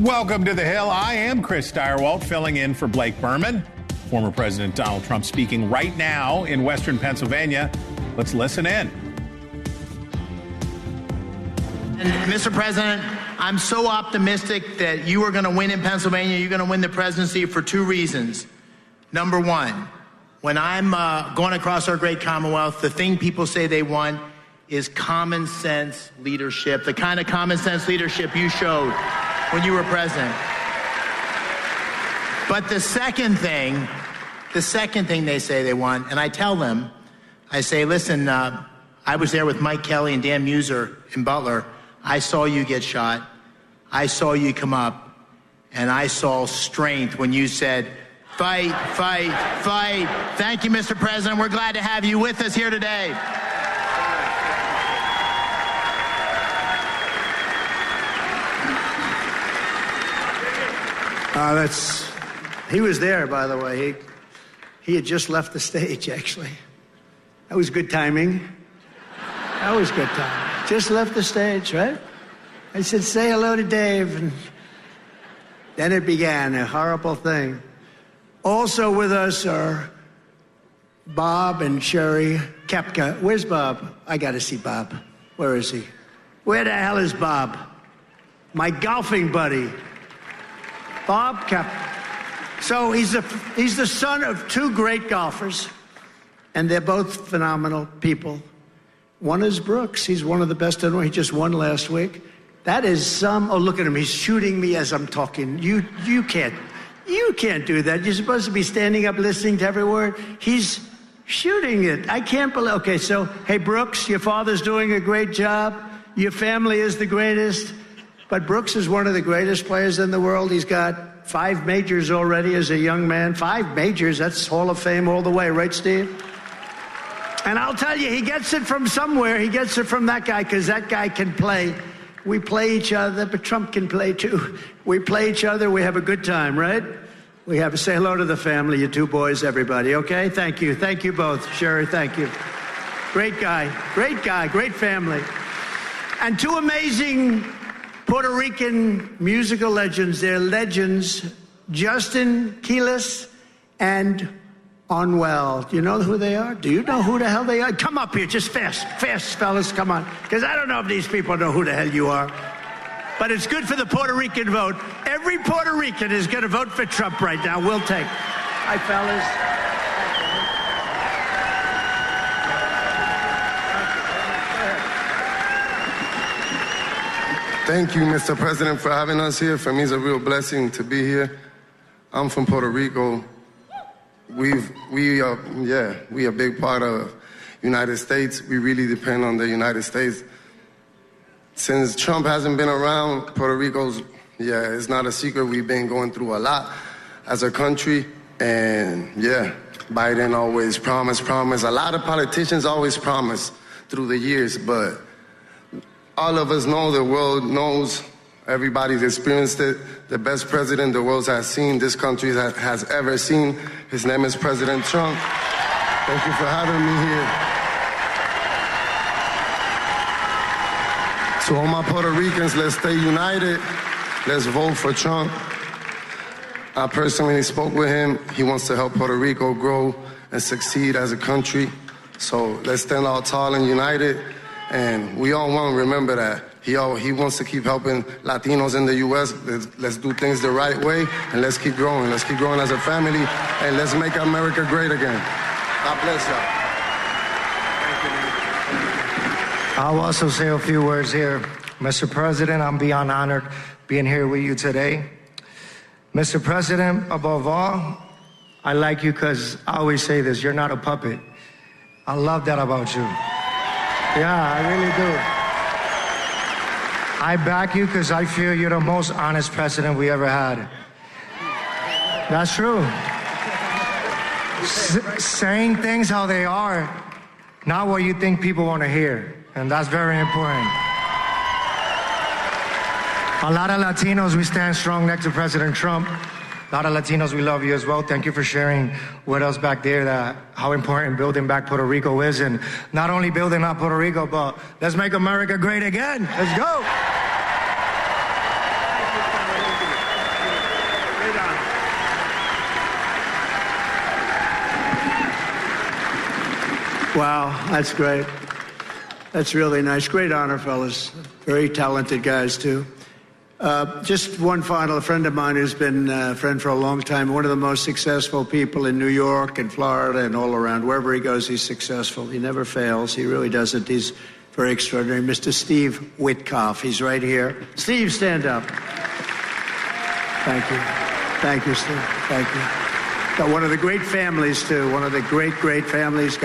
Welcome to the Hill. I am Chris Steyerwalt, filling in for Blake Berman. Former President Donald Trump speaking right now in Western Pennsylvania. Let's listen in. And Mr. President, I'm so optimistic that you are going to win in Pennsylvania. You're going to win the presidency for two reasons. Number one, when I'm going across our great Commonwealth, the thing people say they want is common sense leadership, the kind of common sense leadership you showed when you were president. But the second thing they say they want, and I tell them, I say, listen, I was there with Mike Kelly and Dan Muser in Butler. I saw you get shot. I saw you come up, and I saw strength when you said, fight, fight, fight. Thank you, Mr. President. We're glad to have you with us here today. He was there, by the way. He had just left the stage, actually. That was good timing. That was good timing. Just left the stage, right? I said, say hello to Dave. And then it began, a horrible thing. Also with us are Bob and Sherry Koepka. Where's Bob? I got to see Bob. Where is he? Where the hell is Bob? My golfing buddy. Bob Koepka. So he's the son of two great golfers, and they're both phenomenal people. One is Brooks. He's one of the best in the world. He just won last week. That is oh, look at him. He's shooting me as I'm talking. You can't do that. You're supposed to be standing up listening to every word. He's shooting it. I can't believe. Okay, so, hey, Brooks, your father's doing a great job. Your family is the greatest. But Brooks is one of the greatest players in the world. He's got 5 majors already as a young man. 5 majors, that's Hall of Fame all the way, right, Steve? And I'll tell you, he gets it from somewhere. He gets it from that guy, because that guy can play. We play each other, but Trump can play too. We play each other, we have a good time, right? We have a say hello to the family, you two boys, everybody, okay? Thank you. Thank you both. Sherry, thank you. Great guy, great family. And 2 amazing Puerto Rican musical legends. They're legends, Justin Quiles and Anuel. Do you know who they are? Do you know who the hell they are? Come up here, just fast, fellas, come on. Because I don't know if these people know who the hell you are. But it's good for the Puerto Rican vote. Every Puerto Rican is going to vote for Trump right now. We'll take. Hi, fellas. Thank you, Mr. President, for having us here. For me, it's a real blessing to be here. I'm from Puerto Rico. We are a big part of United States. We really depend on the United States. Since Trump hasn't been around, Puerto Rico's, it's not a secret. We've been going through a lot as a country. And Biden always promise. A lot of politicians always promise through the years, but all of us know, the world knows, everybody's experienced it. The best president the world has seen, this country has ever seen. His name is President Trump. Thank you for having me here. To all my Puerto Ricans, let's stay united. Let's vote for Trump. I personally spoke with him. He wants to help Puerto Rico grow and succeed as a country. So let's stand all tall and united. And we all want to remember that. He wants to keep helping Latinos in the U.S. Let's do things the right way, and let's keep growing. Let's keep growing as a family, and let's make America great again. God bless y'all. I'll also say a few words here. Mr. President, I'm beyond honored being here with you today. Mr. President, above all, I like you because I always say this, you're not a puppet. I love that about you. Yeah, I really do. I back you because I feel you're the most honest president we ever had. That's true. Saying things how they are, not what you think people want to hear. And that's very important. A lot of Latinos, we stand strong next to President Trump. A lot of Latinos, we love you as well. Thank you for sharing with us back there that how important building back Puerto Rico is. And not only building up Puerto Rico, but let's make America great again. Let's go. Wow, that's great. That's really nice. Great honor, fellas. Very talented guys, too. Just one final, a friend of mine who's been a friend for a long time, one of the most successful people in New York and Florida and all around. Wherever he goes, he's successful. He never fails. He really doesn't. He's very extraordinary. Mr. Steve Witkoff. He's right here. Steve, stand up. Thank you. Thank you, Steve. Thank you. Got one of the great families, too. One of the great, great families.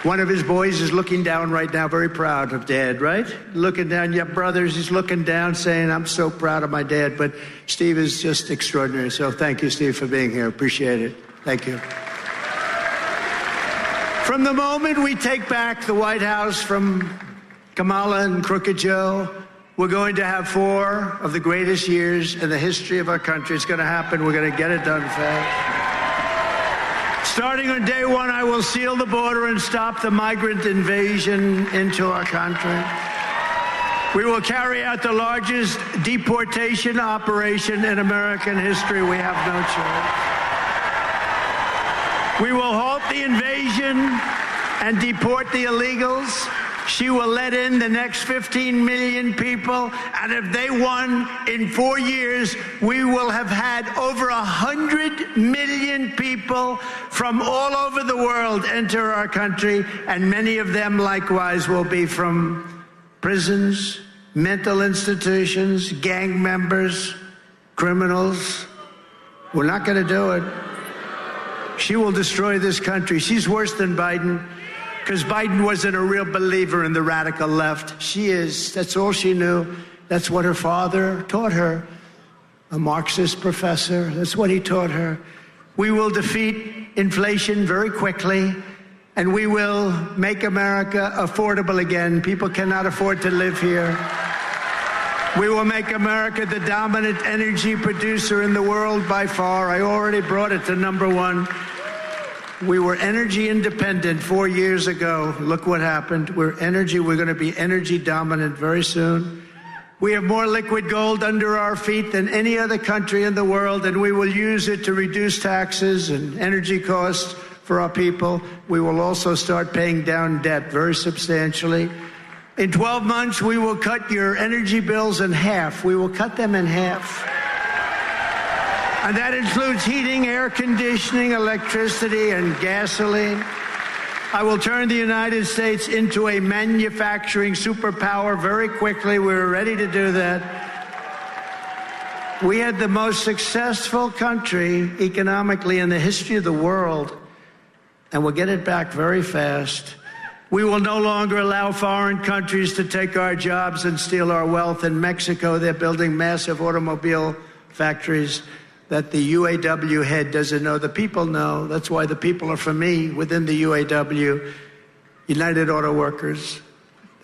One of his boys is looking down right now, very proud of Dad, right? Looking down, you have brothers, he's looking down saying, I'm so proud of my dad. But Steve is just extraordinary. So thank you, Steve, for being here. Appreciate it. Thank you. From the moment we take back the White House from Kamala and Crooked Joe, we're going to have 4 of the greatest years in the history of our country. It's going to happen. We're going to get it done fast. Starting on day 1, I will seal the border and stop the migrant invasion into our country. We will carry out the largest deportation operation in American history. We have no choice. We will halt the invasion and deport the illegals. She will let in the next 15 million people, and if they won in 4 years, we will have had over 100 million people from all over the world enter our country, and many of them likewise will be from prisons, mental institutions, gang members, criminals. We're not going to do it. She will destroy this country. She's worse than Biden, because Biden wasn't a real believer in the radical left. She is. That's all she knew. That's what her father taught her, a Marxist professor. That's what he taught her. We will defeat inflation very quickly, and we will make America affordable again. People cannot afford to live here. We will make America the dominant energy producer in the world by far. I already brought it to #1. We were energy independent 4 years ago. Look what happened. We're going to be energy dominant very soon. We have more liquid gold under our feet than any other country in the world, and we will use it to reduce taxes and energy costs for our people. We will also start paying down debt very substantially. In 12 months, we will cut your energy bills in half. We will cut them in half. And that includes heating, air conditioning, electricity, and gasoline. I will turn the United States into a manufacturing superpower very quickly. We're ready to do that. We had the most successful country economically in the history of the world, and we'll get it back very fast. We will no longer allow foreign countries to take our jobs and steal our wealth. In Mexico, they're building massive automobile factories that the UAW head doesn't know. The people know. That's why the people are for me within the UAW, United Auto Workers.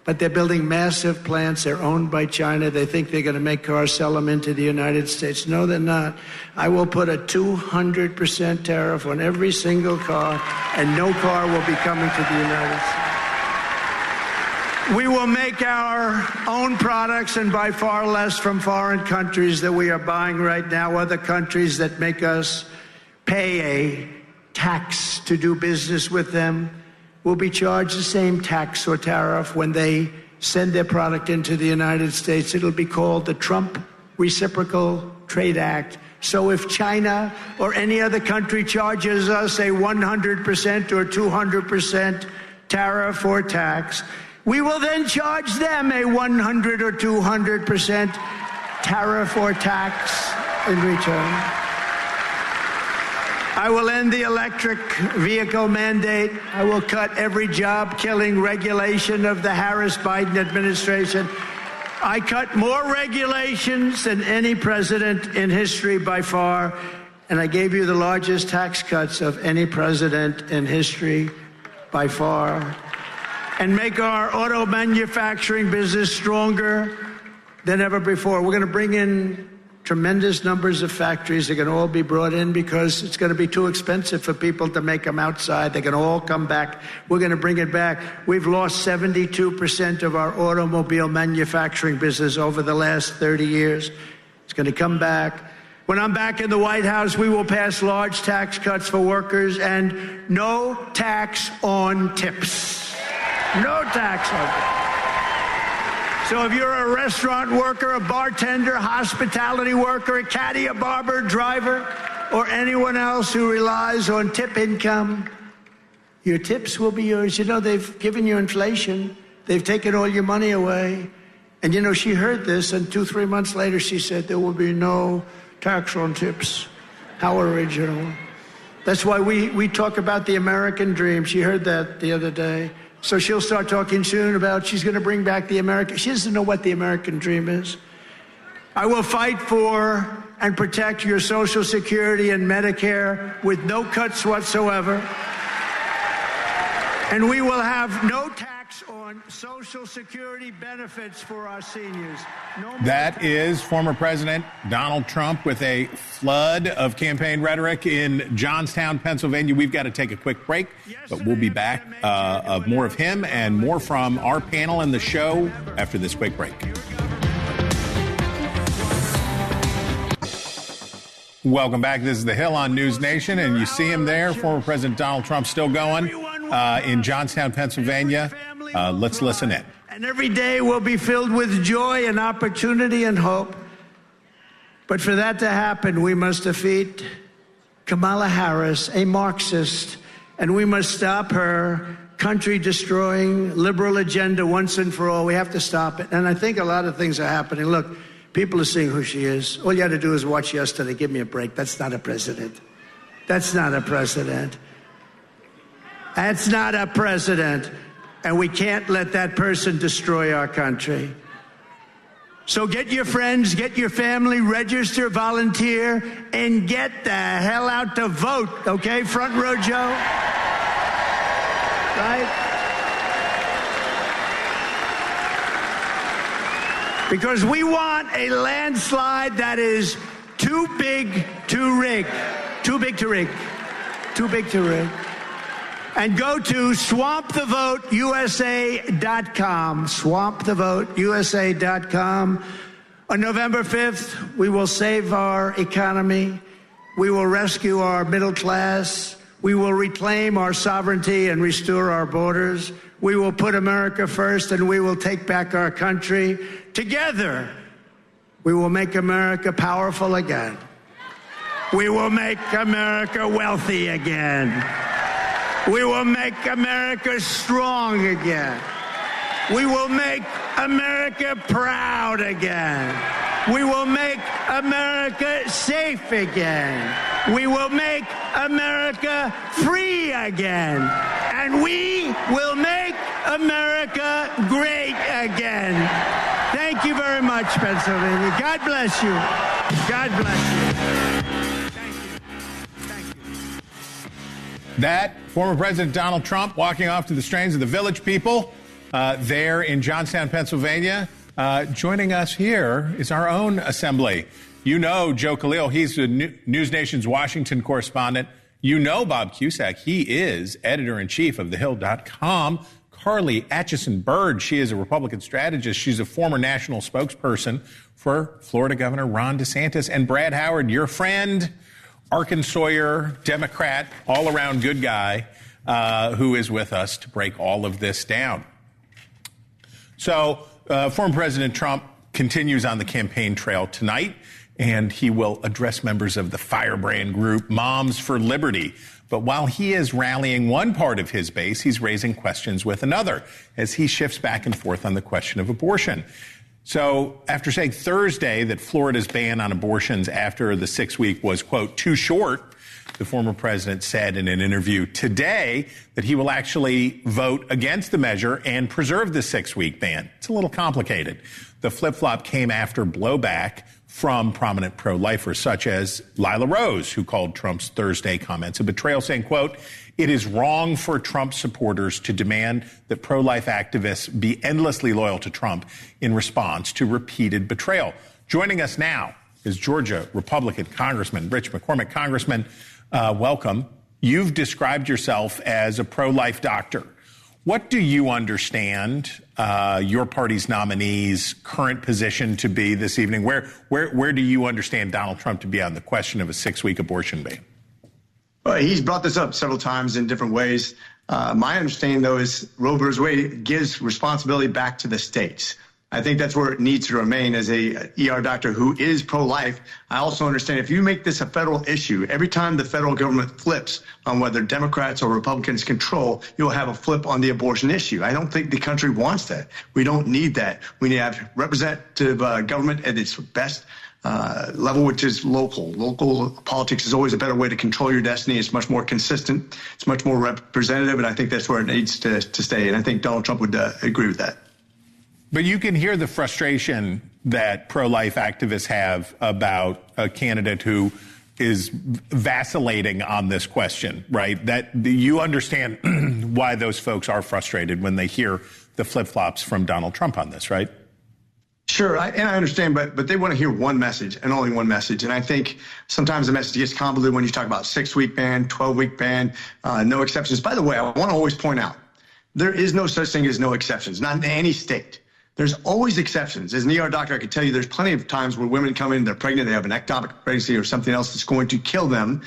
But they're building massive plants. They're owned by China. They think they're going to make cars, sell them into the United States. No, they're not. I will put a 200% tariff on every single car, and no car will be coming to the United States. We will make our own products, and by far less from foreign countries that we are buying right now, other countries that make us pay a tax to do business with them will be charged the same tax or tariff when they send their product into the United States. It'll be called the Trump Reciprocal Trade Act. So if China or any other country charges us a 100% or 200% tariff or tax, we will then charge them a 100 or 200% tariff or tax in return. I will end the electric vehicle mandate. I will cut every job-killing regulation of the Harris-Biden administration. I cut more regulations than any president in history by far, and I gave you the largest tax cuts of any president in history by far, and make our auto manufacturing business stronger than ever before. We're going to bring in tremendous numbers of factories. They're going to all be brought in because it's going to be too expensive for people to make them outside. They're going to all come back. We're going to bring it back. We've lost 72% of our automobile manufacturing business over the last 30 years. It's going to come back. When I'm back in the White House, we will pass large tax cuts for workers and no tax on tips. No tax on tips. So if you're a restaurant worker, a bartender, hospitality worker, a caddy, a barber, driver, or anyone else who relies on tip income, your tips will be yours. You know, they've given you inflation. They've taken all your money away. And, you know, she heard this, and 2-3 months later, she said there will be no tax on tips. How original. That's why we talk about the American dream. She heard that the other day. So she'll start talking soon about she's going to bring back the American. She doesn't know what the American dream is. I will fight for and protect your Social Security and Medicare with no cuts whatsoever. And we will have no tax on Social Security benefits for our seniors. That is former President Donald Trump with a flood of campaign rhetoric in Johnstown, Pennsylvania. We've got to take a quick break, but we'll be back of more of him and more from our panel and the show after this quick break. Welcome back. This is The Hill on NewsNation, and you see him there, former President Donald Trump, still going in Johnstown, Pennsylvania. Let's listen in. And every day will be filled with joy and opportunity and hope. But for that to happen, we must defeat Kamala Harris, a Marxist, and we must stop her country-destroying liberal agenda once and for all. We have to stop it. And I think a lot of things are happening. Look, people are seeing who she is. All you had to do is watch yesterday. Give me a break. That's not a president. That's not a president. That's not a president. And we can't let that person destroy our country. So get your friends, get your family, register, volunteer, and get the hell out to vote, okay? Front row Joe. Right? Because we want a landslide that is too big to rig. Too big to rig. Too big to rig. And go to swampthevoteusa.com. Swampthevoteusa.com. On November 5th, we will save our economy. We will rescue our middle class. We will reclaim our sovereignty and restore our borders. We will put America first, and we will take back our country. Together, we will make America powerful again. We will make America wealthy again. We will make America strong again. We will make America proud again. We will make America safe again. We will make America free again. And we will make America great again. Thank you very much, Pennsylvania. God bless you. God bless you. That former President Donald Trump walking off to the strains of the Village People there in Johnstown, Pennsylvania. Joining us here is our own assembly. You know Joe Khalil. He's the NewsNation's Washington correspondent. You know Bob Cusack. He is editor-in-chief of TheHill.com. Carly Atchison-Byrd, she is a Republican strategist. She's a former national spokesperson for Florida Governor Ron DeSantis. And Brad Howard, your friend, Arkansas Democrat, all-around good guy, who is with us to break all of this down. So former President Trump continues on the campaign trail tonight, and he will address members of the firebrand group Moms for Liberty. But while he is rallying one part of his base, he's raising questions with another as he shifts back and forth on the question of abortion. So after saying Thursday that Florida's ban on abortions after the 6-week was, quote, too short, the former president said in an interview today that he will actually vote against the measure and preserve the 6-week ban. It's a little complicated. The flip-flop came after blowback from prominent pro-lifers such as Lila Rose, who called Trump's Thursday comments a betrayal, saying, quote, it is wrong for Trump supporters to demand that pro-life activists be endlessly loyal to Trump in response to repeated betrayal. Joining us now is Georgia Republican Congressman Rich McCormick. Congressman, welcome. You've described yourself as a pro-life doctor. What do you understand your party's nominee's current position to be this evening? Where do you understand Donald Trump to be on the question of a 6-week abortion ban? Well, he's brought this up several times in different ways. My understanding, though, is Roe v. Wade gives responsibility back to the states. I think that's where it needs to remain as a ER doctor who is pro-life. I also understand if you make this a federal issue, every time the federal government flips on whether Democrats or Republicans control, you'll have a flip on the abortion issue. I don't think the country wants that. We don't need that. We need to have representative government at its best level, which is local. Local politics is always a better way to control your destiny. It's much more consistent. It's much more representative, and I think that's where it needs to stay. And I think Donald Trump would agree with that. But you can hear the frustration that pro-life activists have about a candidate who is vacillating on this question, right? That you understand why those folks are frustrated when they hear the flip-flops from Donald Trump on this, right? Sure, I understand, but they want to hear one message and only one message. And I think sometimes the message gets convoluted when you talk about 6-week ban, 12-week ban, no exceptions. By the way, I want to always point out, there is no such thing as no exceptions, not in any state. There's always exceptions. As an ER doctor, I can tell you there's plenty of times where women come in, they're pregnant, they have an ectopic pregnancy or something else that's going to kill them.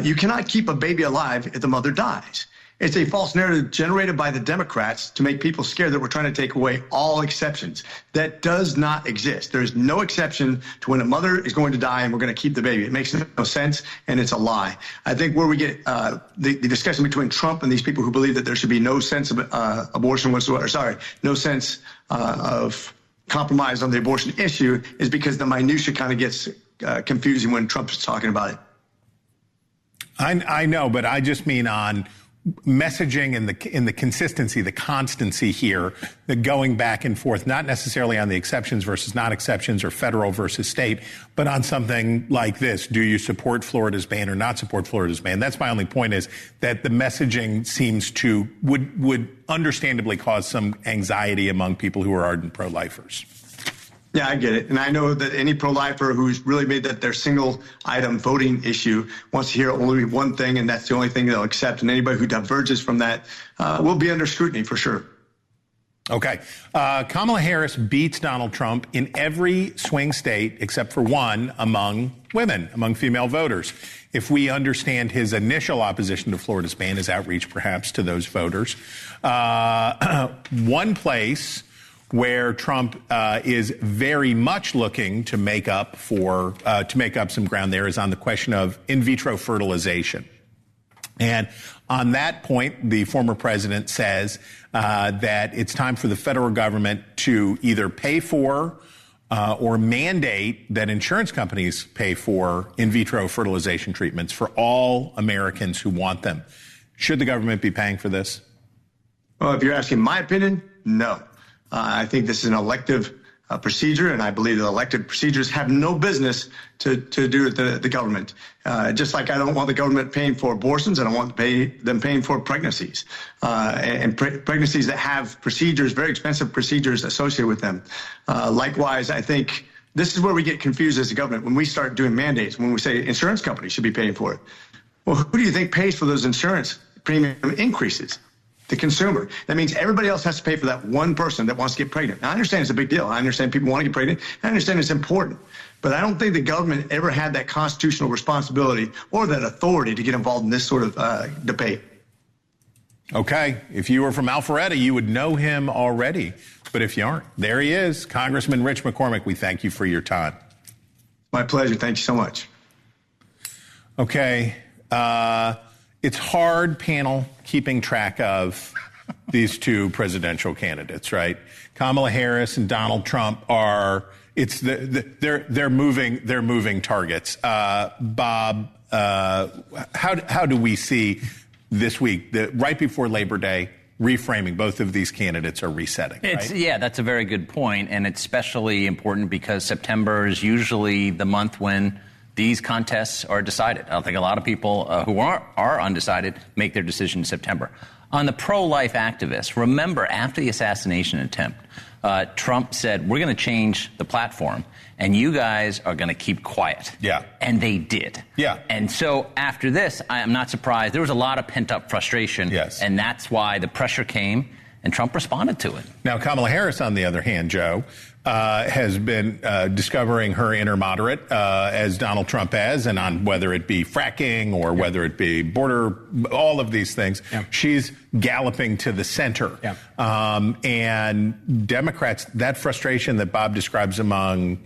You cannot keep a baby alive if the mother dies. It's a false narrative generated by the Democrats to make people scared that we're trying to take away all exceptions. That does not exist. There is no exception to when a mother is going to die and we're going to keep the baby. It makes no sense, and it's a lie. I think where we get the discussion between Trump and these people who believe that there should be no sense of abortion whatsoever, no sense of compromise on the abortion issue is because the minutia kind of gets confusing when Trump is talking about it. I know, but I just mean on messaging and the consistency, the constancy here, the going back and forth, not necessarily on the exceptions versus not exceptions or federal versus state, but on something like this. Do you support Florida's ban or not support Florida's ban? That's my only point, is that the messaging seems to would understandably cause some anxiety among people who are ardent pro-lifers. Yeah, I get it. And I know that any pro-lifer who's really made that their single item voting issue wants to hear only one thing, and that's the only thing they'll accept. And anybody who diverges from that will be under scrutiny for sure. Okay. Kamala Harris beats Donald Trump in every swing state except for one among women, among female voters. If we understand his initial opposition to Florida's ban, his outreach perhaps to those voters, one place where Trump is very much looking to make up some ground there is on the question of in vitro fertilization. And on that point, the former president says that it's time for the federal government to either pay for or mandate that insurance companies pay for in vitro fertilization treatments for all Americans who want them. Should the government be paying for this? Well, if you're asking my opinion, no. I think this is an elective procedure, and I believe that elected procedures have no business to do with the government. Just like I don't want the government paying for abortions, I don't want them paying for pregnancies, and pregnancies that have procedures, very expensive procedures associated with them. Likewise, I think this is where we get confused as a government when we start doing mandates, when we say insurance companies should be paying for it. Well, who do you think pays for those insurance premium increases? The consumer. That means everybody else has to pay for that one person that wants to get pregnant. Now, I understand it's a big deal. I understand people want to get pregnant. I understand it's important. But I don't think the government ever had that constitutional responsibility or that authority to get involved in this sort of debate. Okay. If you were from Alpharetta, you would know him already. But if you aren't, there he is. Congressman Rich McCormick, we thank you for your time. My pleasure. Thank you so much. Okay. It's hard, panel, keeping track of these two presidential candidates, right? Kamala Harris and Donald Trump they're moving targets. Bob, how do we see this week, right before Labor Day, reframing? Both of these candidates are resetting, right? Yeah, that's a very good point, and it's especially important because September is usually the month when these contests are decided. I don't think a lot of people who are undecided make their decision in September. On the pro-life activists, remember, after the assassination attempt, Trump said, we're going to change the platform, and you guys are going to keep quiet. Yeah. And they did. Yeah. And so after this, I'm not surprised. There was a lot of pent-up frustration. Yes. And that's why the pressure came, and Trump responded to it. Now, Kamala Harris, on the other hand, Joe, has been discovering her inner moderate, as Donald Trump has, and on whether it be fracking or whether it be border, all of these things. Yeah. She's galloping to the center. Yeah. And Democrats, that frustration that Bob describes among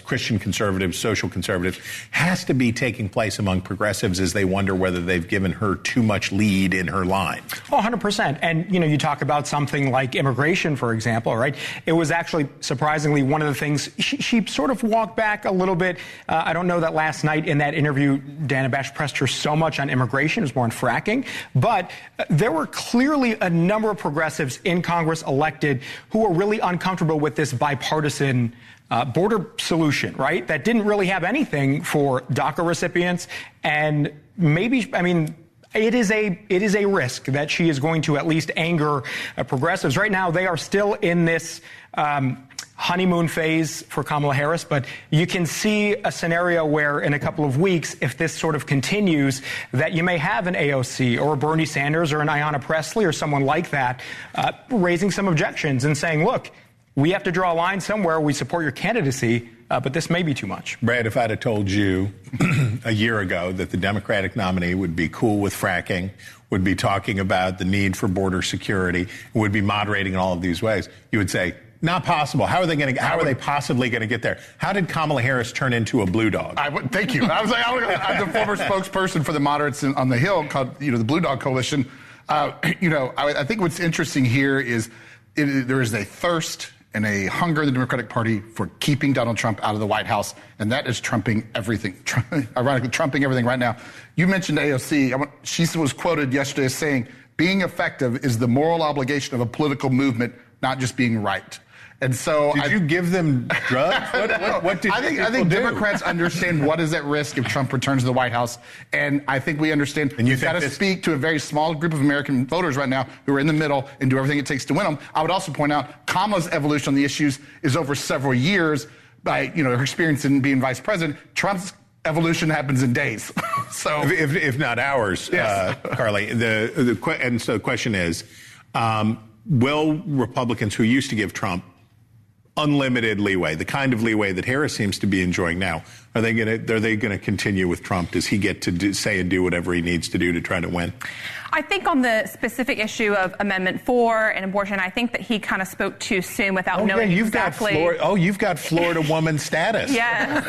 Christian conservatives, social conservatives, has to be taking place among progressives as they wonder whether they've given her too much lead in her line. Oh, 100%. And, you talk about something like immigration, for example, right? It was actually, surprisingly, one of the things she sort of walked back a little bit. I don't know that last night in that interview, Dana Bash pressed her so much on immigration. It was more on fracking. But there were clearly a number of progressives in Congress elected who were really uncomfortable with this bipartisan border solution, right? That didn't really have anything for DACA recipients. And maybe, it is a risk that she is going to at least anger progressives. Right now, they are still in this honeymoon phase for Kamala Harris, but you can see a scenario where in a couple of weeks, if this sort of continues, that you may have an AOC or a Bernie Sanders or an Ayanna Pressley or someone like that raising some objections and saying, look, we have to draw a line somewhere. We support your candidacy, but this may be too much. Brad, if I'd have told you a year ago that the Democratic nominee would be cool with fracking, would be talking about the need for border security, would be moderating in all of these ways, you would say, not possible. How are they possibly going to get there? How did Kamala Harris turn into a blue dog? Thank you. I'm the former spokesperson for the moderates on the Hill called, the Blue Dog Coalition. I think what's interesting here is there is a thirst and a hunger in the Democratic Party for keeping Donald Trump out of the White House, and that is trumping everything. Ironically, trumping everything right now. You mentioned AOC. She was quoted yesterday as saying, being effective is the moral obligation of a political movement, not just being right. And so, did you give them drugs? What did I think Democrats understand what is at risk if Trump returns to the White House, and I think we understand. And you've got to speak to a very small group of American voters right now who are in the middle and do everything it takes to win them. I would also point out Kamala's evolution on the issues is over several years. By her experience in being vice president, Trump's evolution happens in days. So, if not hours, yes. Carly. And so the question is, will Republicans who used to give Trump unlimited leeway, the kind of leeway that Harris seems to be enjoying now, are they going to continue with Trump? Does he get to say and do whatever he needs to do to try to win? I think on the specific issue of Amendment 4 and abortion, I think that he kind of spoke too soon without knowing exactly. You've got Florida woman status. Yeah.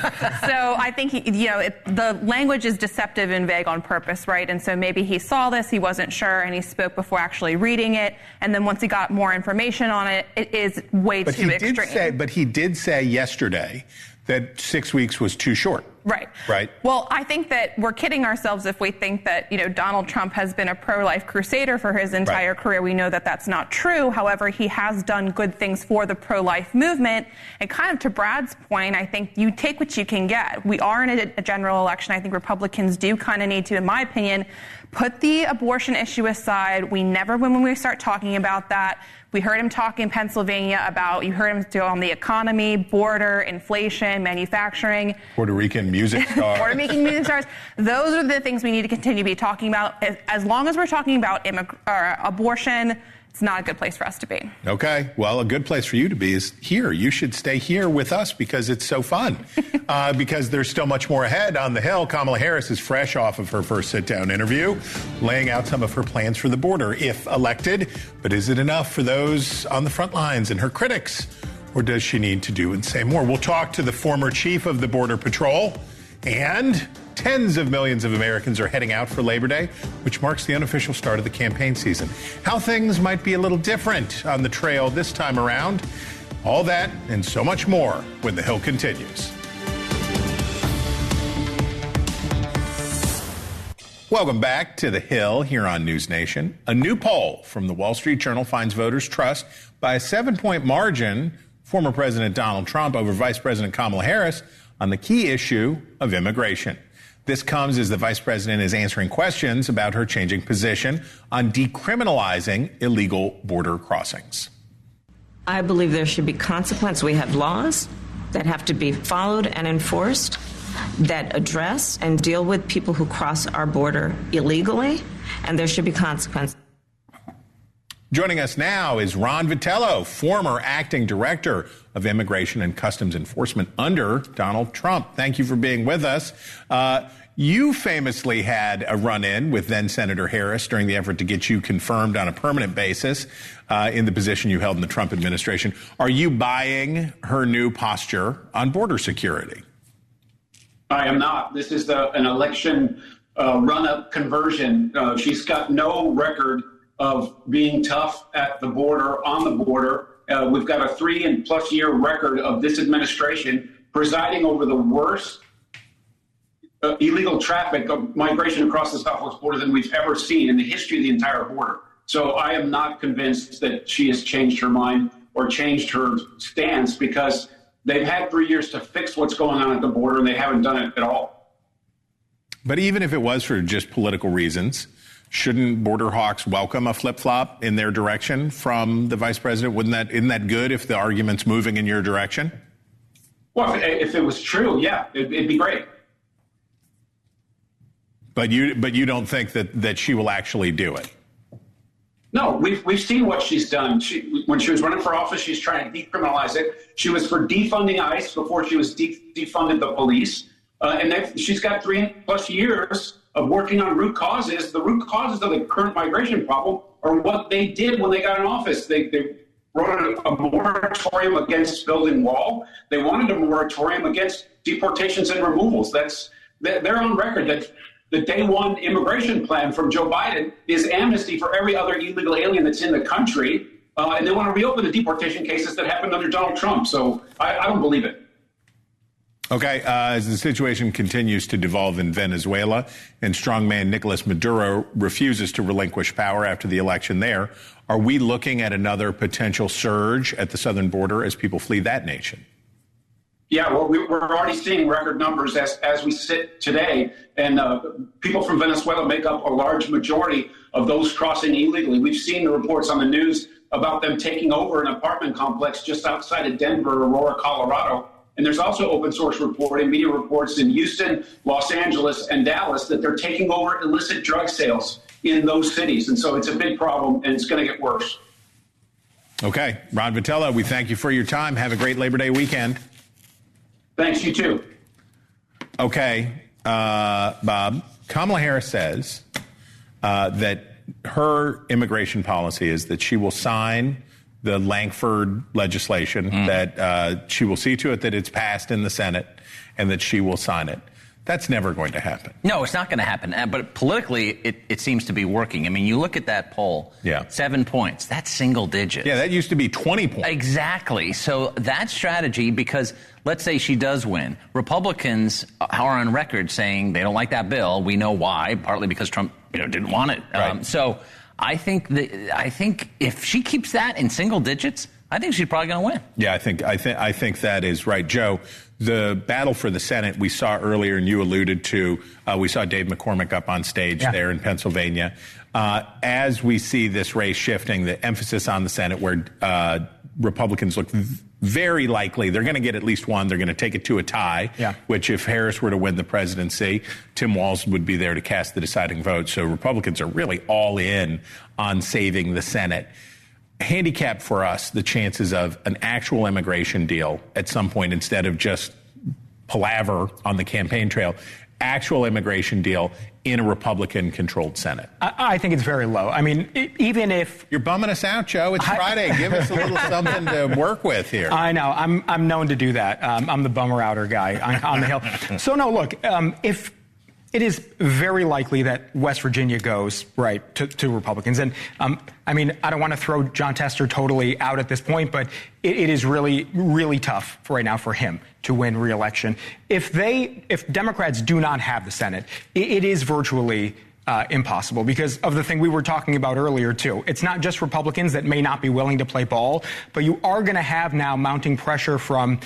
So I think the language is deceptive and vague on purpose, right? And so maybe he saw this, he wasn't sure, and he spoke before actually reading it. And then once he got more information on it, it is way too extreme. But he did say yesterday that 6 weeks was too short. Right. Well, I think that we're kidding ourselves if we think that, Donald Trump has been a pro-life crusader for his entire career. We know that that's not true. However, he has done good things for the pro-life movement. And kind of to Brad's point, I think you take what you can get. We are in a general election. I think Republicans do kind of need to, in my opinion, put the abortion issue aside. We never win when we start talking about that. We heard him talk in Pennsylvania about, you heard him do on the economy, border, inflation, manufacturing. Puerto Rican music stars. Puerto Rican music stars. Those are the things we need to continue to be talking about. As long as we're talking about abortion, it's not a good place for us to be. Okay. Well, a good place for you to be is here. You should stay here with us because it's so fun. Because there's still much more ahead on the Hill. Kamala Harris is fresh off of her first sit-down interview, laying out some of her plans for the border if elected. But is it enough for those on the front lines and her critics? Or does she need to do and say more? We'll talk to the former chief of the Border Patrol. And tens of millions of Americans are heading out for Labor Day, which marks the unofficial start of the campaign season. How things might be a little different on the trail this time around. All that and so much more when The Hill continues. Welcome back to The Hill here on NewsNation. A new poll from the Wall Street Journal finds voters trust by a 7-point margin former President Donald Trump over Vice President Kamala Harris on the key issue of immigration. This comes as the vice president is answering questions about her changing position on decriminalizing illegal border crossings. I believe there should be consequence. We have laws that have to be followed and enforced that address and deal with people who cross our border illegally, and there should be consequences. Joining us now is Ron Vitiello, former acting director of Immigration and Customs Enforcement under Donald Trump. Thank you for being with us. You famously had a run-in with then-Senator Harris during the effort to get you confirmed on a permanent basis in the position you held in the Trump administration. Are you buying her new posture on border security? I am not. This is an election run-up conversion. She's got no record of being tough at the border, on the border. We've got a 3+ year record of this administration presiding over the worst illegal traffic of migration across the southwest border than we've ever seen in the history of the entire border. So I am not convinced that she has changed her mind or changed her stance, because they've had 3 years to fix what's going on at the border, and they haven't done it at all. But even if it was for just political reasons, shouldn't border hawks welcome a flip-flop in their direction from the vice president? Isn't that good if the argument's moving in your direction? Well, if it was true, yeah, it'd be great. But you don't think that she will actually do it? No, we've seen what she's done. When she was running for office, she's trying to decriminalize it. She was for defunding ICE before she was defunded the police. And she's got 3+ years of working on root causes. The root causes of the current migration problem are what they did when they got in office. They wrote a moratorium against building wall. They wanted a moratorium against deportations and removals. They're on record that the day one immigration plan from Joe Biden is amnesty for every other illegal alien that's in the country. And they want to reopen the deportation cases that happened under Donald Trump. So I don't believe it. Okay, as the situation continues to devolve in Venezuela and strongman Nicolas Maduro refuses to relinquish power after the election there, are we looking at another potential surge at the southern border as people flee that nation? Yeah, well, we're already seeing record numbers as we sit today, and people from Venezuela make up a large majority of those crossing illegally. We've seen the reports on the news about them taking over an apartment complex just outside of Denver, Aurora, Colorado. And there's also open source reporting, media reports in Houston, Los Angeles, and Dallas that they're taking over illicit drug sales in those cities. And so it's a big problem, and it's going to get worse. Okay, Ron Vitiello, we thank you for your time. Have a great Labor Day weekend. Thanks, you too. Okay, Bob, Kamala Harris says that her immigration policy is that she will sign the Lankford legislation, that she will see to it that it's passed in the Senate and that she will sign it. That's never going to happen. No, it's not going to happen. But politically, it seems to be working. I mean, you look at that poll, 7 points. That's single digits. Yeah, that used to be 20 points. Exactly. So that strategy, because let's say she does win, Republicans are on record saying they don't like that bill. We know why, partly because Trump didn't want it. Right. So I think if she keeps that in single digits, I think she's probably going to win. Yeah, I think that is right, Joe. The battle for the Senate we saw earlier, and you alluded to, we saw Dave McCormick up on stage there in Pennsylvania. As we see this race shifting, the emphasis on the Senate, where Republicans look very likely they're going to get at least one. They're going to take it to a tie, which if Harris were to win the presidency, Tim Walz would be there to cast the deciding vote. So Republicans are really all in on saving the Senate. Handicap for us the chances of an actual immigration deal at some point instead of just palaver on the campaign trail. Actual immigration deal in a Republican-controlled Senate? I think it's very low. I mean, even if... You're bumming us out, Joe. It's Friday. Give us a little something to work with here. I know. I'm known to do that. I'm the bummer-outer guy on the Hill. So, no, look, if... It is very likely that West Virginia goes to Republicans. And I mean, I don't want to throw John Tester totally out at this point, but it is really, really tough for right now for him to win re-election. If Democrats do not have the Senate, it is virtually impossible because of the thing we were talking about earlier, too. It's not just Republicans that may not be willing to play ball, but you are going to have now mounting pressure from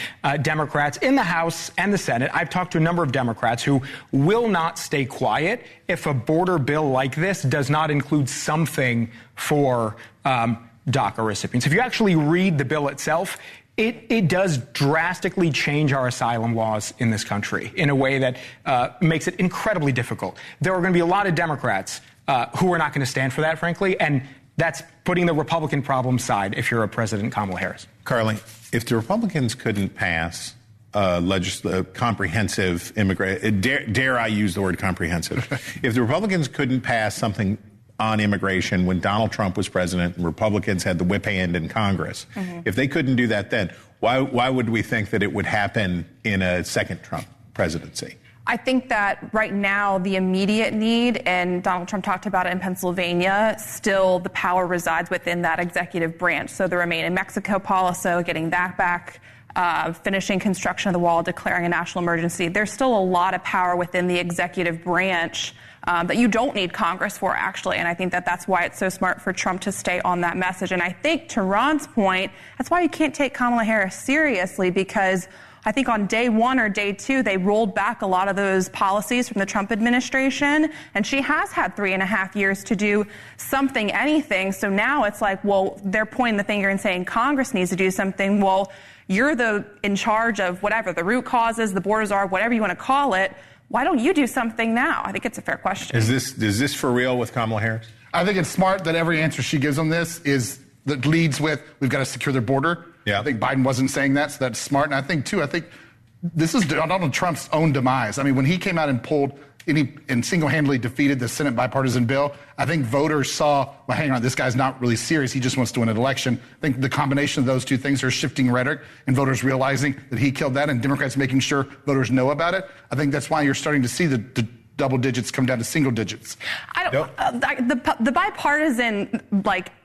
Democrats in the House and the Senate. I've talked to a number of Democrats who will not stay quiet if a border bill like this does not include something for DACA recipients. If you actually read the bill itself, it does drastically change our asylum laws in this country in a way that makes it incredibly difficult. There are going to be a lot of Democrats who are not going to stand for that, frankly, and that's putting the Republican problem aside if you're a President Kamala Harris. Carly, if the Republicans couldn't pass comprehensive immigration, dare I use the word comprehensive, if the Republicans couldn't pass something on immigration when Donald Trump was president and Republicans had the whip hand in Congress, if they couldn't do that then, why would we think that it would happen in a second Trump presidency? I think that right now the immediate need, and Donald Trump talked about it in Pennsylvania, still the power resides within that executive branch. So the Remain in Mexico policy, getting that back, finishing construction of the wall, declaring a national emergency. There's still a lot of power within the executive branch that you don't need Congress for, actually. And I think that that's why it's so smart for Trump to stay on that message. And I think, to Ron's point, that's why you can't take Kamala Harris seriously, because I think on day one or day two, they rolled back a lot of those policies from the Trump administration. And she has had 3.5 years to do something, anything. So now it's like, well, they're pointing the finger and saying Congress needs to do something. Well, you're in charge of whatever the root causes, the borders are, whatever you want to call it. Why don't you do something now? I think it's a fair question. Is this for real with Kamala Harris? I think it's smart that every answer she gives on this that leads with, we've got to secure their border. Yeah. I think Biden wasn't saying that, so that's smart. And I think this is Donald Trump's own demise. I mean, when he came out and pulled and single-handedly defeated the Senate bipartisan bill, I think voters saw, well, hang on, this guy's not really serious. He just wants to win an election. I think the combination of those two things are shifting rhetoric and voters realizing that he killed that and Democrats making sure voters know about it. I think that's why you're starting to see the double digits come down to single digits. The bipartisan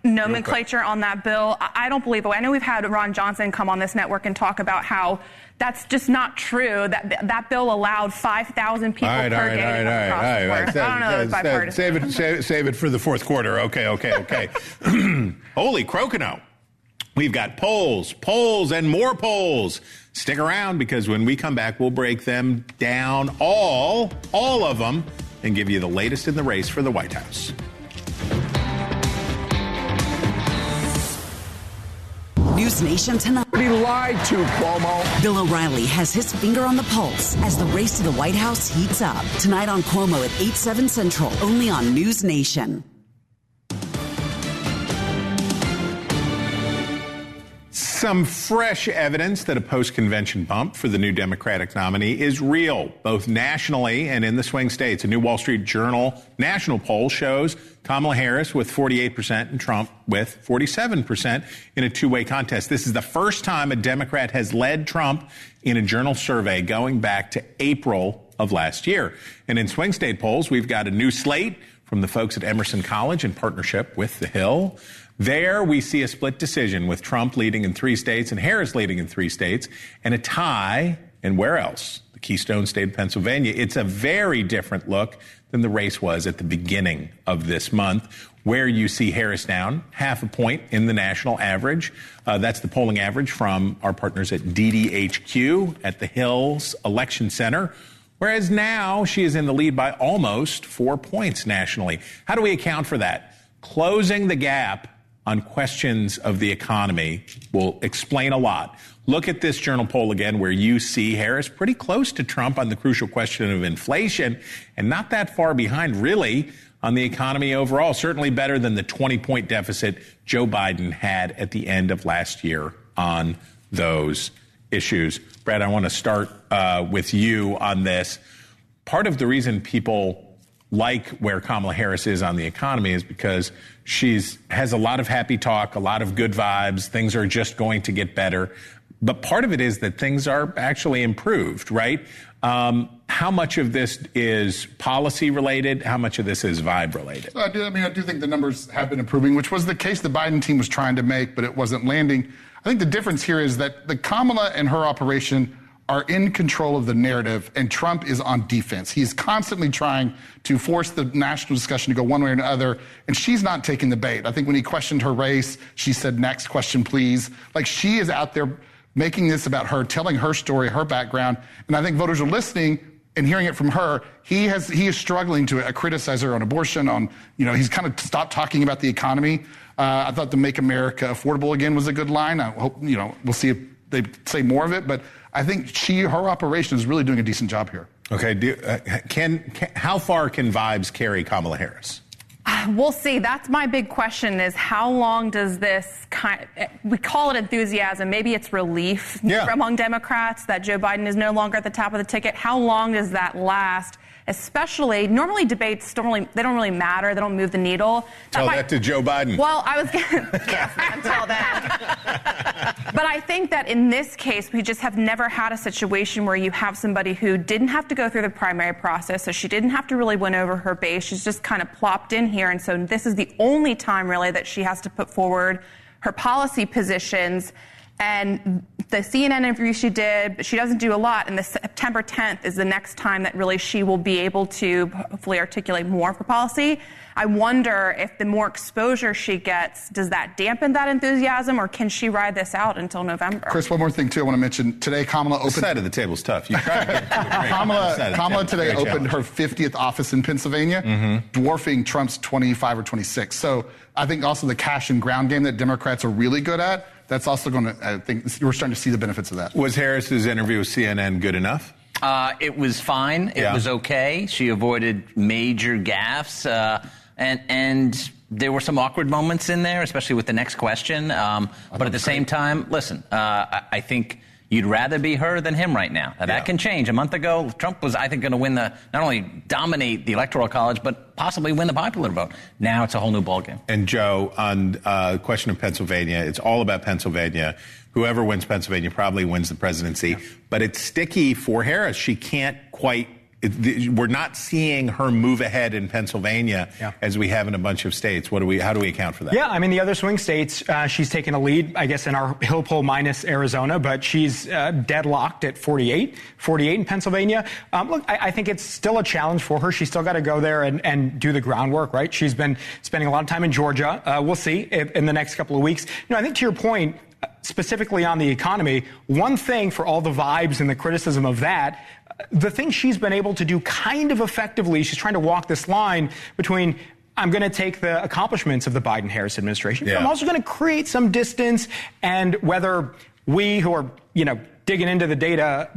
nomenclature on that bill, I don't believe it. I know we've had Ron Johnson come on this network and talk about how that's just not true. That bill allowed 5,000 people per day across the board. I don't know if it's bipartisan. Save it for the fourth quarter. Okay. Holy crocono. We've got polls, and more polls. Stick around, because when we come back, we'll break them down, all of them, and give you the latest in the race for the White House. NewsNation tonight. He lied to Cuomo. Bill O'Reilly has his finger on the pulse as the race to the White House heats up. Tonight on Cuomo at 8/7 Central, only on NewsNation. Some fresh evidence that a post-convention bump for the new Democratic nominee is real, both nationally and in the swing states. A new Wall Street Journal national poll shows Kamala Harris with 48% and Trump with 47% in a two-way contest. This is the first time a Democrat has led Trump in a Journal survey going back to April of last year. And in swing state polls, we've got a new slate from the folks at Emerson College in partnership with The Hill. There, we see a split decision with Trump leading in 3 states and Harris leading in 3 states, and a tie, and where else? The Keystone State of Pennsylvania. It's a very different look than the race was at the beginning of this month, where you see Harris down 0.5 point in the national average. That's the polling average from our partners at DDHQ at the Hills Election Center. Whereas now she is in the lead by almost 4 points nationally. How do we account for that? Closing the gap on questions of the economy will explain a lot. Look at this Journal poll again, where you see Harris pretty close to Trump on the crucial question of inflation, and not that far behind, really, on the economy overall. Certainly better than the 20-point deficit Joe Biden had at the end of last year on those issues. Brad, I want to start with you on this. Part of the reason people like where Kamala Harris is on the economy is because has a lot of happy talk, a lot of good vibes. Things are just going to get better. But part of it is that things are actually improved, right? How much of this is policy related? How much of this is vibe related? I do think the numbers have been improving, which was the case the Biden team was trying to make, but it wasn't landing. I think the difference here is that the Kamala and her operation are in control of the narrative, and Trump is on defense. He's constantly trying to force the national discussion to go one way or another, and she's not taking the bait. I think when he questioned her race, she said, "Next question, please." Like, she is out there making this about her, telling her story, her background, and I think voters are listening, and hearing it from her, he is struggling to criticize her on abortion, he's kind of stopped talking about the economy. I thought the Make America Affordable Again was a good line. I hope, we'll see if they say more of it, but I think her operation is really doing a decent job here. Okay, how far can vibes carry Kamala Harris? We'll see. That's my big question is how long does this we call it enthusiasm. Maybe it's relief among Democrats that Joe Biden is no longer at the top of the ticket. How long does that last? Especially, normally debates they don't really matter. They don't move the needle. Tell that to Joe Biden. Well, I was going to, yes, until then. But I think that in this case, we just have never had a situation where you have somebody who didn't have to go through the primary process, so she didn't have to really win over her base. She's just kind of plopped in here, and so this is the only time really that she has to put forward her policy positions. And the CNN interview she did, she doesn't do a lot. And the September 10th is the next time that really she will be able to hopefully articulate more for policy. I wonder if the more exposure she gets, does that dampen that enthusiasm, or can she ride this out until November? Chris, one more thing, too, I want to mention. Today, Kamala opened... The side of the table's tough. You tried to get Kamala today opened her 50th office in Pennsylvania, dwarfing Trump's 25 or 26. So I think also the cash and ground game that Democrats are really good at, that's also going to, I think, we're starting to see the benefits of that. Was Harris's interview with CNN good enough? It was fine. It was okay. She avoided major gaffes. And there were some awkward moments in there, especially with the next question. But at the same time, listen, I think you'd rather be her than him right now. That can change. A month ago, Trump was, I think, going to win not only dominate the Electoral College, but possibly win the popular vote. Now it's a whole new ballgame. And Joe, on the question of Pennsylvania, it's all about Pennsylvania. Whoever wins Pennsylvania probably wins the presidency. But it's sticky for Harris. She can't quite... We're not seeing her move ahead in Pennsylvania as we have in a bunch of states. How do we account for that? Yeah, I mean, the other swing states, she's taken a lead, I guess, in our Hill poll minus Arizona, but she's deadlocked at 48 in Pennsylvania. Look, I think it's still a challenge for her. She's still got to go there and do the groundwork, right? She's been spending a lot of time in Georgia. We'll see in the next couple of weeks. I think to your point, specifically on the economy, one thing for all the vibes and the criticism of that, the thing she's been able to do kind of effectively, she's trying to walk this line between I'm going to take the accomplishments of the Biden-Harris administration, but I'm also going to create some distance, and whether we who are, digging into the data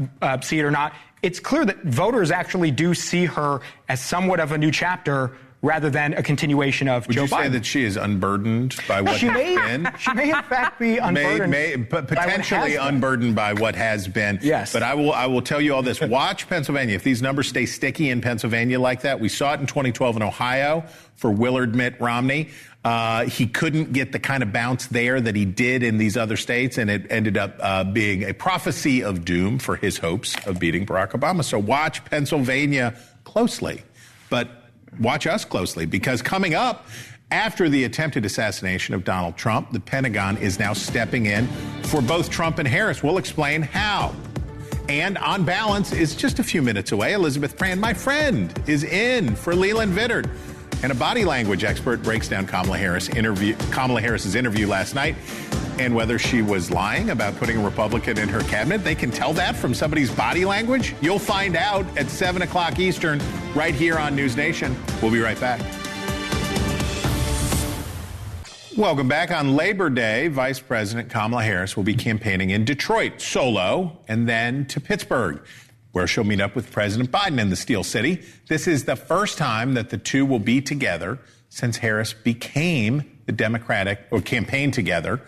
see it or not, it's clear that voters actually do see her as somewhat of a new chapter rather than a continuation of Joe Biden. Would you say that she is unburdened by what has been? She may, in fact, be unburdened. Potentially unburdened by what has been. Yes. But I will tell you all this. Watch Pennsylvania. If these numbers stay sticky in Pennsylvania like that, we saw it in 2012 in Ohio for Willard Mitt Romney. He couldn't get the kind of bounce there that he did in these other states, and it ended up being a prophecy of doom for his hopes of beating Barack Obama. So watch Pennsylvania closely. But watch us closely, because coming up after the attempted assassination of Donald Trump, the Pentagon is now stepping in for both Trump and Harris. We'll explain how. And On Balance is just a few minutes away. Elizabeth Brand, my friend, is in for Leland Vittert. And a body language expert breaks down Kamala Harris's interview last night and whether she was lying about putting a Republican in her cabinet. They can tell that from somebody's body language. You'll find out at 7 o'clock Eastern right here on NewsNation. We'll be right back. Welcome back. On Labor Day, Vice President Kamala Harris will be campaigning in Detroit solo and then to Pittsburgh, where she'll meet up with President Biden in the Steel City. This is the first time that the two will be together since Harris became the campaigned together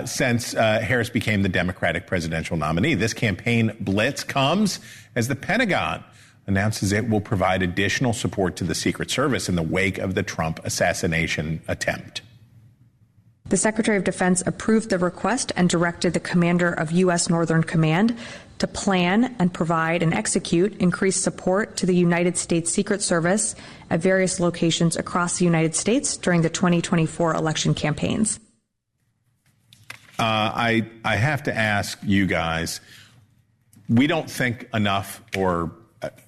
since Harris became the Democratic presidential nominee. This campaign blitz comes as the Pentagon announces it will provide additional support to the Secret Service in the wake of the Trump assassination attempt. The Secretary of Defense approved the request and directed the commander of U.S. Northern Command to plan and provide and execute increased support to the United States Secret Service at various locations across the United States during the 2024 election campaigns. I have to ask you guys, we don't think enough or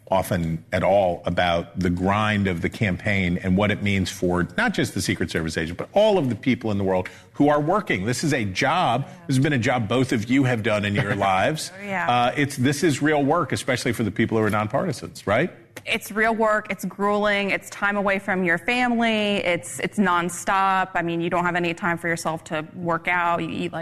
often at all about the grind of the campaign and what it means for not just the Secret Service agent, but all of the people in the world who are working. This is a job. This has been a job both of you have done in your lives. This is real work, especially for the people who are nonpartisans, right? It's real work. It's grueling. It's time away from your family. It's nonstop. I mean, you don't have any time for yourself to work out. You eat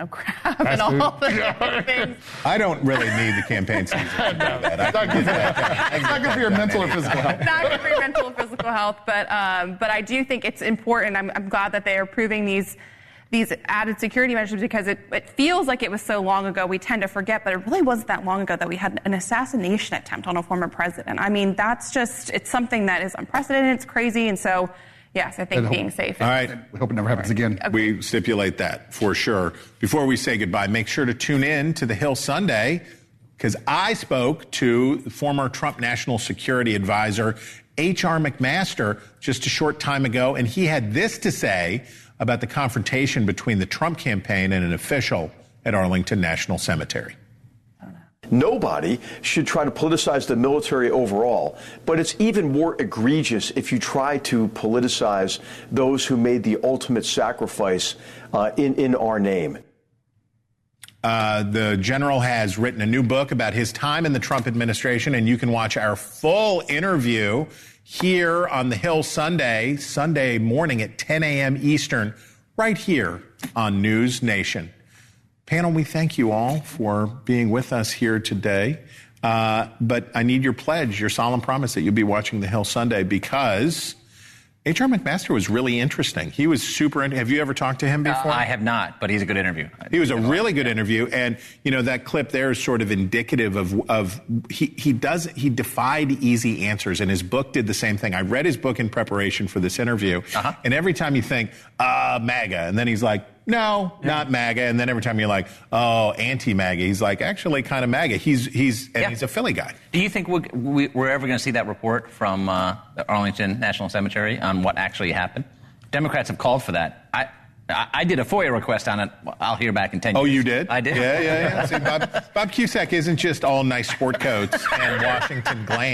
crap and all the things. I don't really need the campaign season to do that. It's not good for your mental or physical health. Not good for your mental or physical health, but I do think it's important. I'm glad that they are approving these added security measures because it feels like it was so long ago. We tend to forget, but it really wasn't that long ago that we had an assassination attempt on a former president. I mean, it's something that is unprecedented. It's crazy. And so, yes, I think being safe. All right. We hope it never happens again. Okay. We stipulate that for sure. Before we say goodbye, make sure to tune in to The Hill Sunday because I spoke to the former Trump National Security Advisor, H.R. McMaster, just a short time ago, and he had this to say about the confrontation between the Trump campaign and an official at Arlington National Cemetery. Nobody should try to politicize the military overall, but it's even more egregious if you try to politicize those who made the ultimate sacrifice in our name. The general has written a new book about his time in the Trump administration, and you can watch our full interview here on The Hill Sunday morning at 10 a.m. Eastern, right here on NewsNation. Panel, we thank you all for being with us here today. But I need your pledge, your solemn promise that you'll be watching The Hill Sunday because H.R. McMaster was really interesting. He was super. Have you ever talked to him before? I have not, but he's a good interview. He was a really good interview, and that clip there is sort of indicative of he defied easy answers, and his book did the same thing. I read his book in preparation for this interview, and every time you think MAGA, and then he's like, no, not MAGA, and then every time you're like, oh, anti-MAGA, he's like, actually kind of MAGA. He's a Philly guy. Do you think we're ever going to see that report from the Arlington National Cemetery on what actually happened? Democrats have called for that. I did a FOIA request on it. I'll hear back in 10 years. Oh, you did? I did. Yeah. See, Bob Cusack isn't just all nice sport coats and Washington glam.